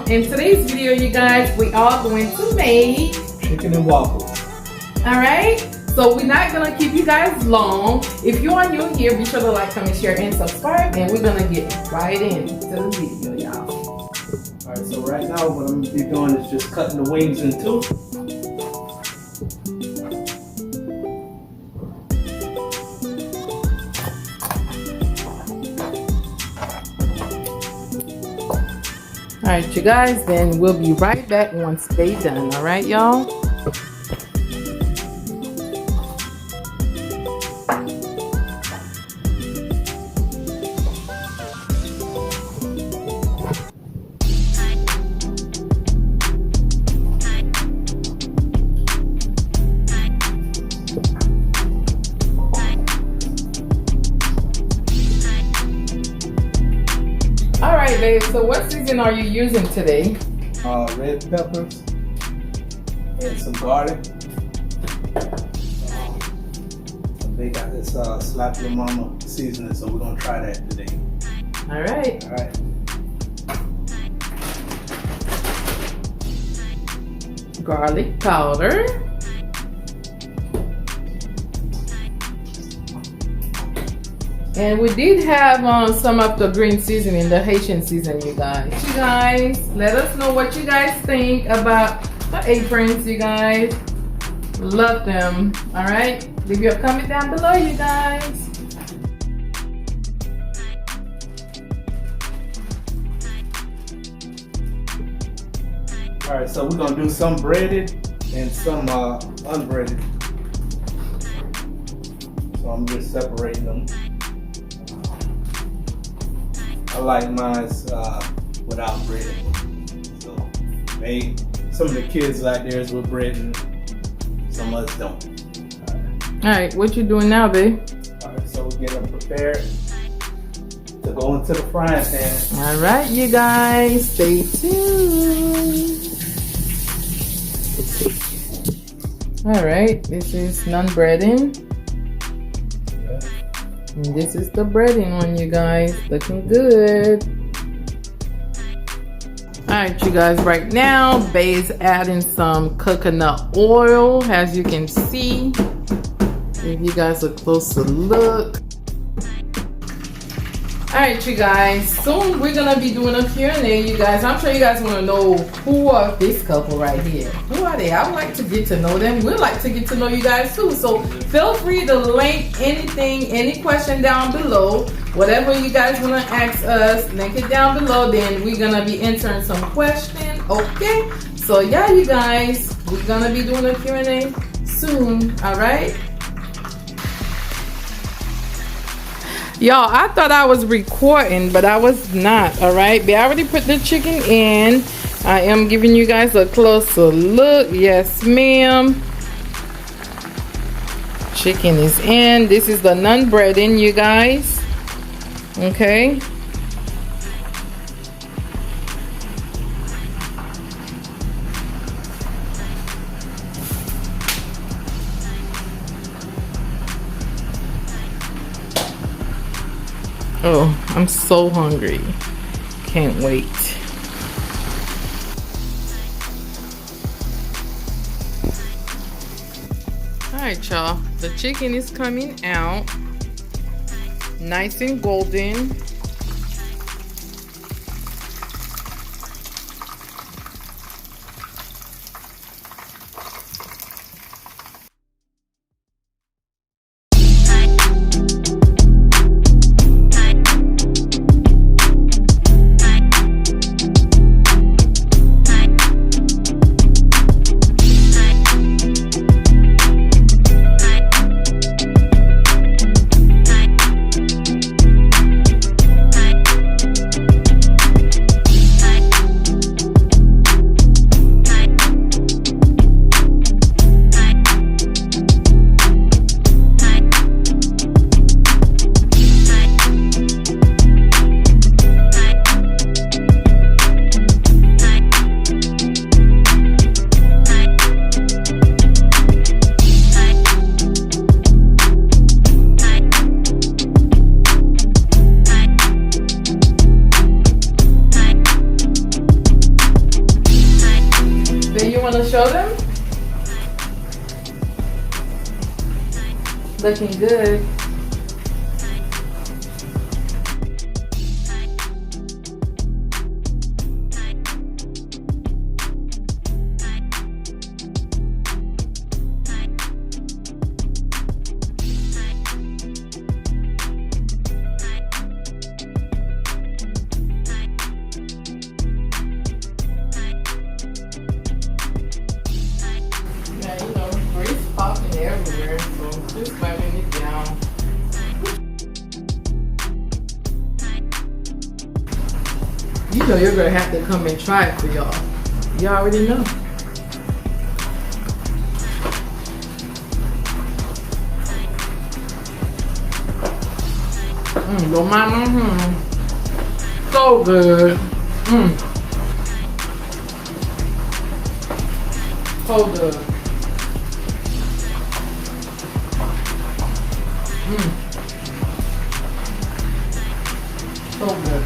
In today's video, you guys, we are going to make chicken and waffles. Alright, so we're not gonna keep you guys long. If you are new here, be sure to like, comment, share, and subscribe, and we're gonna get right into the video, y'all. Alright, so right now what I'm gonna be doing is just cutting the wings in two. Alright, you guys, then we'll be right back once they're done. Alright, y'all? Alright, babe, so what season are you using today? Red peppers and some garlic. They got this Slap Your Mama seasoning, so we're gonna try that today. Alright. Alright. Garlic powder. And we did have some of the green seasoning, the Haitian seasoning, you guys. You guys, let us know what you guys think about the aprons, you guys. Love them. All right, leave your comment down below, you guys. All right, so we're gonna do some breaded and some unbreaded. So I'm just separating them. I like mine without bread. So some of the kids like theirs with bread and some others don't. All right, what you doing now, babe? All right, so we're getting prepared to go into the frying pan. All right, you guys, stay tuned. All right, this is non-breading. And this is the breading one, you guys. Looking good. Alright, you guys, right now, Bae is adding some coconut oil, as you can see. Give you guys a closer look. Alright, you guys, soon we're gonna be doing a Q&A, you guys. I'm sure you guys want to know who are this couple right here. Who are they? I would like to get to know them. We'd like to get to know you guys too. So feel free to link anything, any question down below. Whatever you guys want to ask us, link it down below. Then we're gonna be answering some questions. Okay? So yeah, you guys, we're gonna be doing a Q&A soon. All right? Y'all, I thought I was recording, but I was not, all right? But I already put the chicken in. I am giving you guys a closer look. Yes, ma'am. Chicken is in. This is the non-breading, you guys. Okay. Oh, I'm so hungry. Can't wait. Alright, y'all. The chicken is coming out. Nice and golden. Looking good. Yeah, you know, grease popping everywhere, so just wiping it down. You know you're gonna have to come and try it for y'all. You already know. Don't mind. So good. So good. So good.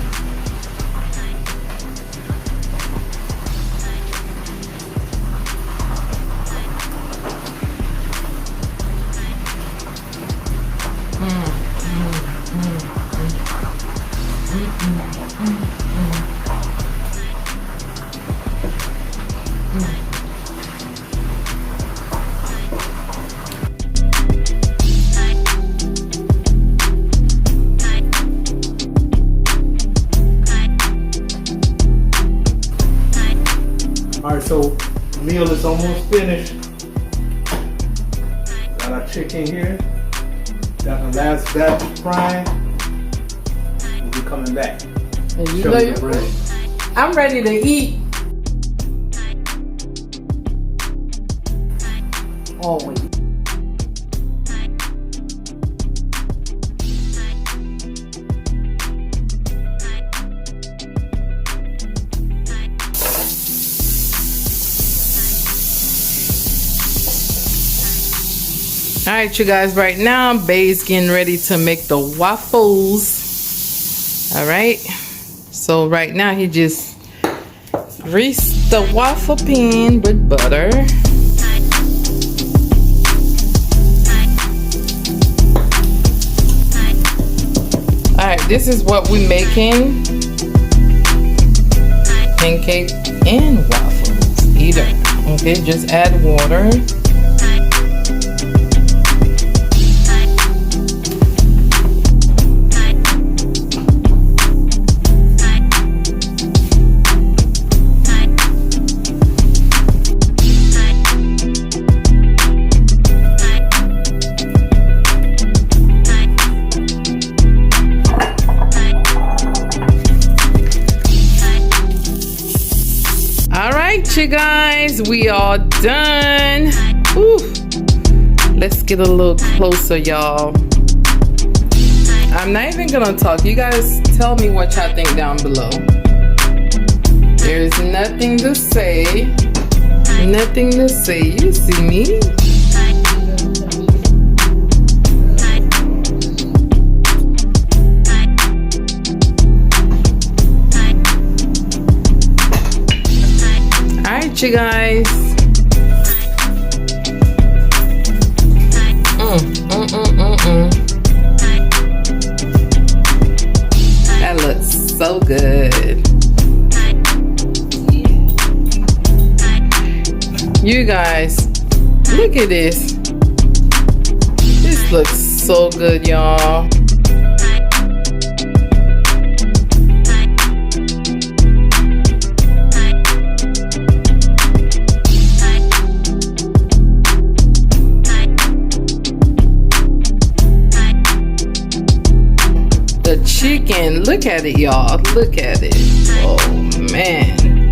Alright, so the meal is almost finished. Got our chicken here. Got the last batch frying. We'll be coming back. And you Show know you the bread. I'm ready to eat. Always. All right, you guys, right now, Bae's getting ready to make the waffles. All right. So right now, he just greased the waffle pan with butter. All right, this is what we're making. Pancake and waffles, either. Okay, just add water. You guys, we are done. Ooh. Let's get a little closer, y'all. I'm not even gonna talk. You guys tell me what y'all think down below. There's nothing to say. Nothing to say. You see me? You guys, that looks so good. You guys, look at this. This looks so good, y'all. Chicken, look at it, y'all. Look at it. Oh man.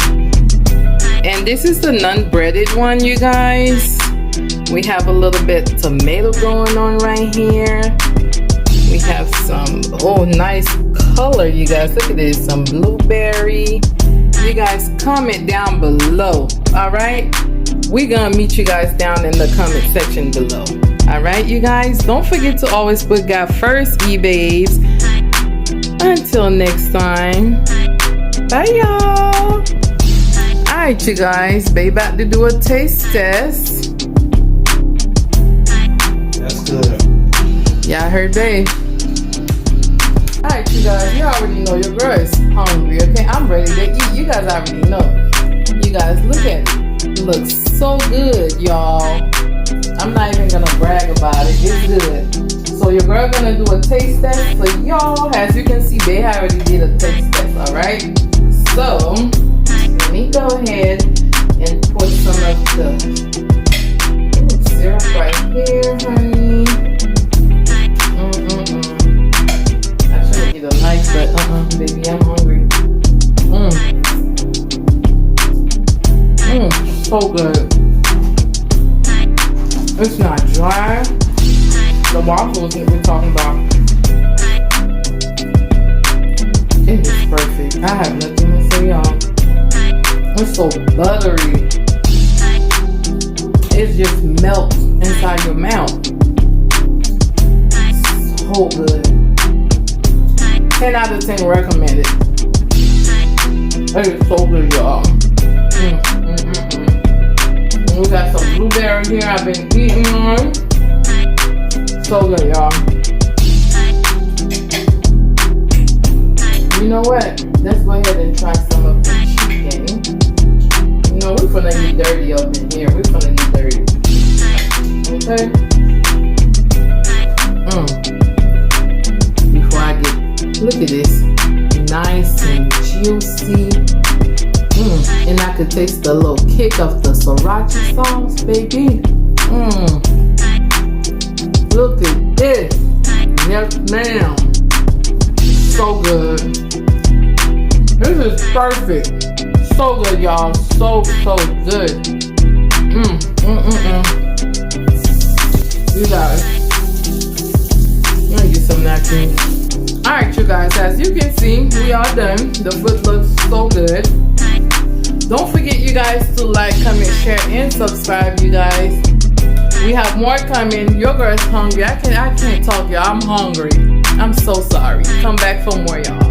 And this is the non-breaded one, you guys. We have a little bit tomato going on right here. We have some, oh, nice color, you guys. Look at this, some blueberry. You guys comment down below. All right, we're gonna meet you guys down in the comment section below. All right, you guys, don't forget to always put God first, babes. Until next time, bye y'all. Alright, you guys, Bae about to do a taste test. That's good. Yeah, I heard babe. Alright, you guys, you already know your girl is hungry, okay? I'm ready to eat. You guys already know. You guys, look at it. It looks so good, y'all. I'm not even gonna brag about it. It's good. So your girl gonna do a taste test for y'all. As you can see, babe already did a taste test, alright? So, let me go ahead and put some of the syrup right here, honey. I should get a knife, but baby, I'm hungry. So good. It's not dry. The waffles that we're talking about. It is perfect. I have nothing to say, y'all. It's so buttery. It just melts inside your mouth. So good. 10 out of 10 recommended. It is so good, y'all. We got some blueberry here I've been eating on. So good, y'all. You know what? Let's go ahead and try some of the chicken. You know, we're gonna get dirty up in here. We're gonna get dirty. Okay? Before I get, look at this. Nice and juicy. And I could taste the little kick of the sriracha sauce, baby. Look at this. Yes, ma'am. So good. This is perfect. So good, y'all. So good. You guys. I'm gonna get some napkins. Alright, you guys. As you can see, we are done. The food looks so good. Don't forget, you guys, to like, comment, share, and subscribe, you guys. We have more coming. Your girl's hungry. I can't talk, y'all. I'm hungry. I'm so sorry. Come back for more, y'all.